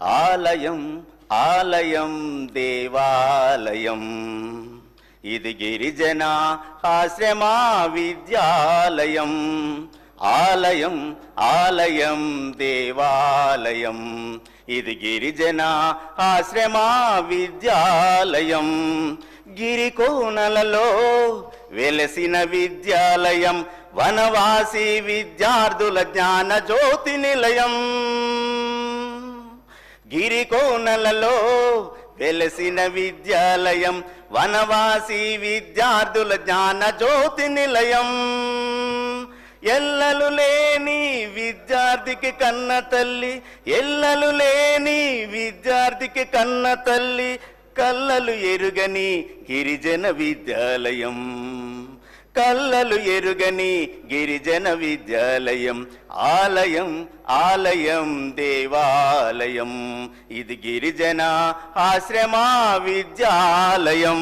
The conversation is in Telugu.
ఆలయం ఆలయం దేవాలయం ఇది గిరిజన ఆశ్రమ విద్యాలయం. ఆలయం ఆలయం దేవాలయం ఇది గిరిజన ఆశ్రమ విద్యాలయం. గిరికోనలలో వెలసిన విద్యాలయం, వనవాసి విద్యార్థుల జ్ఞాన జ్యోతి నిలయం. గిరికోనలలో వెలసిన విద్యాలయం, వనవాసి విద్యార్థుల జ్ఞాన జ్యోతి నిలయం. ఎల్లలు లేని విద్యార్థికి కన్న తల్లి, ఎల్లలు లేని విద్యార్థికి కన్న తల్లి, కల్లలు ఎరుగని గిరిజన విద్యాలయం. కల్లలు ఎరుగని గిరిజన విద్యాలయం. ఆలయం ఆలయం దేవాలయం ఇది గిరిజన ఆశ్రమ విద్యాలయం.